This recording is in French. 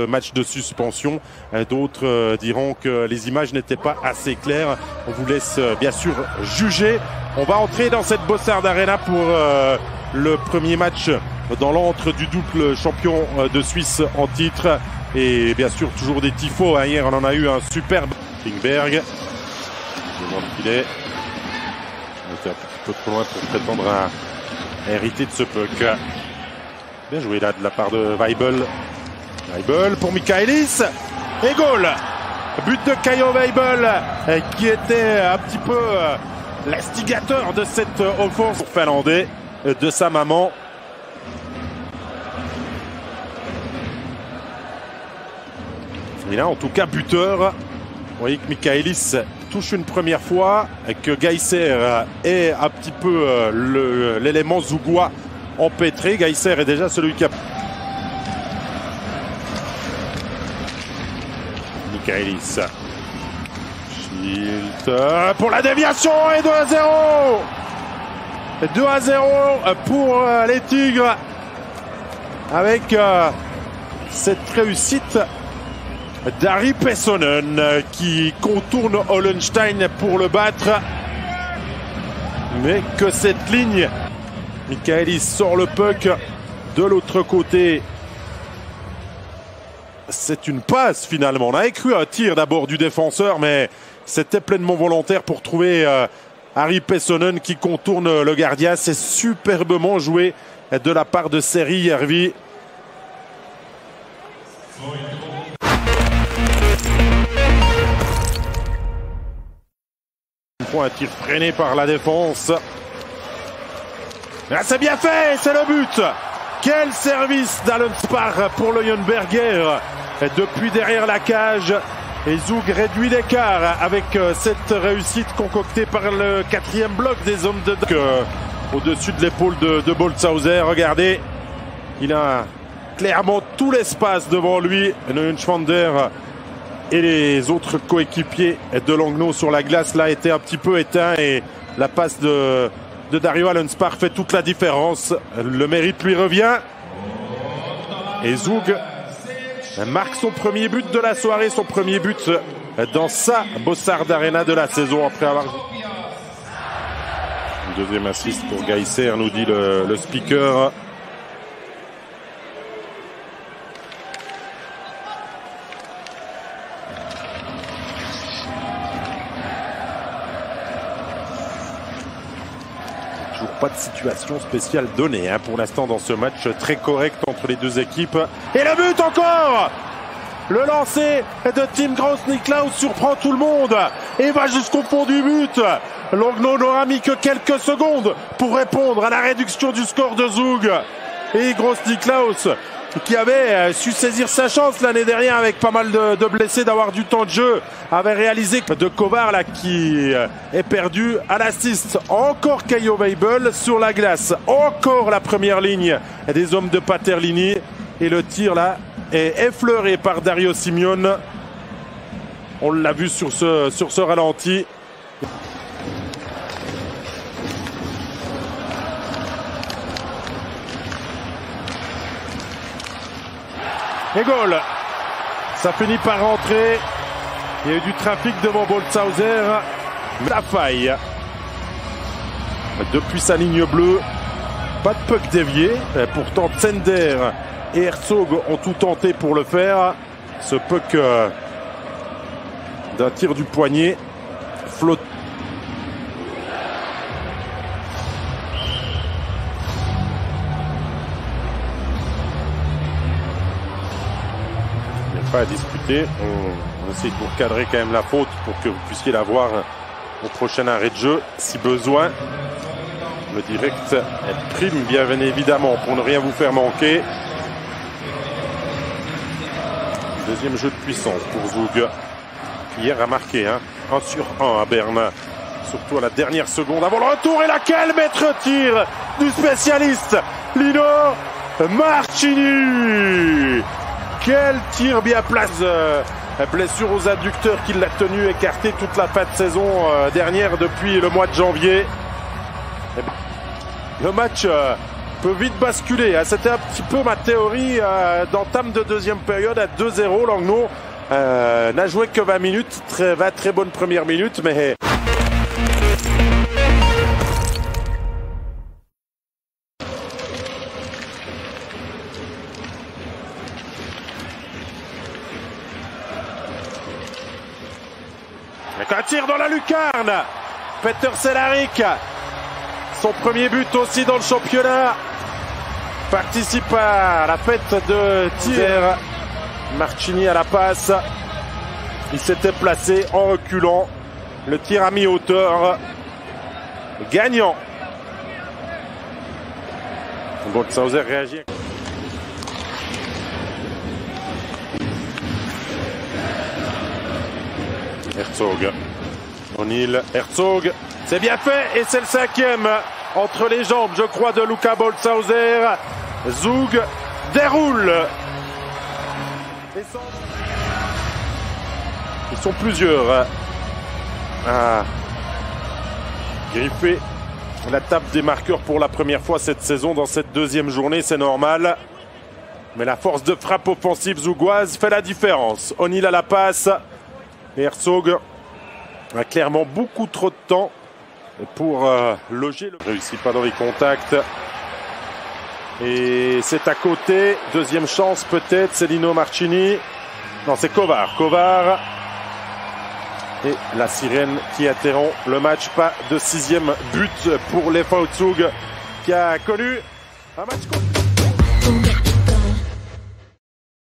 ce match de suspension. D'autres diront que les images n'étaient pas assez claires. On vous laisse bien sûr juger. On va entrer dans cette Bossard Arena pour le premier match dans l'antre du double champion de Suisse en titre. Et bien sûr toujours des tifos. Hier on en a eu un superbe. Klingberg. Devant le filet. On était un petit peu trop loin pour prétendre à hériter de ce puck. Bien joué là de la part de Weibel. Weibel pour Michaelis. Et goal. But de Kaijo Weibel qui était un petit peu l'instigateur de cette offense finlandais de sa maman. Et là en tout cas buteur. Vous voyez que Michaelis touche une première fois, que Geiser est un petit peu l'élément zougois empêtré. Geiser est déjà celui qui a... Michaelis. Schilt pour la déviation et 2-0. 2-0 pour les Tigres. Avec cette réussite d'Ari Pessonen qui contourne Hollenstein pour le battre. Mais que cette ligne, Michaelis sort le puck de l'autre côté. C'est une passe finalement. On avait cru un tir d'abord du défenseur, mais c'était pleinement volontaire pour trouver Ari Pessonen qui contourne le gardien. C'est superbement joué de la part de Seri Järvi. Un tir freiné par la défense. Ah, c'est bien fait, c'est le but. Quel service d'Allenspark pour le Jönberger depuis derrière la cage. Et Zug réduit l'écart avec cette réussite concoctée par le quatrième bloc des hommes de au-dessus de l'épaule de Boltzhauser. Regardez, il a clairement tout l'espace devant lui. Neuenschwander et les autres coéquipiers de Langnau sur la glace là étaient un petit peu éteints et la passe de Dario Allenspark fait toute la différence. Le mérite lui revient. Et Zug marque son premier but de la soirée, son premier but dans sa Bossard Arena de la saison après avoir... Une deuxième assist pour Geiser, nous dit le speaker. Pas de situation spéciale donnée pour l'instant dans ce match très correct entre les deux équipes. Et le but encore. Le lancer de Tim Gross-Niklaus surprend tout le monde et va jusqu'au fond du but. Langnau n'aura mis que quelques secondes pour répondre à la réduction du score de Zug. Et Gross-Niklaus, qui avait su saisir sa chance l'année dernière avec pas mal de blessés, d'avoir du temps de jeu, avait réalisé de Kovar là qui est perdu à l'assist. Encore Kaijo Weibel sur la glace, encore la première ligne des hommes de Paterlini et le tir là est effleuré par Dario Simeone. On l'a vu sur ce ralenti. Et goal. Ça finit par rentrer. Il y a eu du trafic devant Boltzhauser. La faille. Depuis sa ligne bleue. Pas de puck dévié. Pourtant Zender et Herzog ont tout tenté pour le faire. Ce puck d'un tir du poignet flotte. Pas à discuter, on essaie de vous recadrer quand même la faute pour que vous puissiez la voir au prochain arrêt de jeu si besoin. Le direct prime bien évidemment pour ne rien vous faire manquer. Deuxième jeu de puissance pour Zug qui hier a marqué 1 sur 1 à Berne, surtout à la dernière seconde avant le retour. Et là quel maître-tir du spécialiste Lino Marchini. Quel tir bien placé. Blessure aux adducteurs qui l'a tenu écarté toute la fin de saison dernière depuis le mois de janvier. Le match peut vite basculer. C'était un petit peu ma théorie d'entame de deuxième période à 2-0. Langnau n'a joué que 20 minutes. Très bonne première minute, mais... Avec un tir dans la lucarne. Peter Cehlarik. Son premier but aussi dans le championnat. Participe à la fête de tir. Marchini à la passe. Il s'était placé en reculant. Le tir à mi-hauteur. Gagnant. Boltzhauser réagit. Herzog. O'Neill, Herzog. C'est bien fait et c'est le 5e entre les jambes, je crois, de Luca Boltzhauser. Zug déroule. Ils sont plusieurs à griffer la table des marqueurs pour la première fois cette saison dans cette deuxième journée, c'est normal. Mais la force de frappe offensive zougoise fait la différence. O'Neill à la passe. Et Herzog a clairement beaucoup trop de temps pour loger. Ne réussit pas dans les contacts. Et c'est à côté. Deuxième chance peut-être. C'est Lino Marchini. Non, c'est Kovar. Kovar. Et la sirène qui interrompt le match. Pas de 6e but pour les Zug qui a connu un match contre...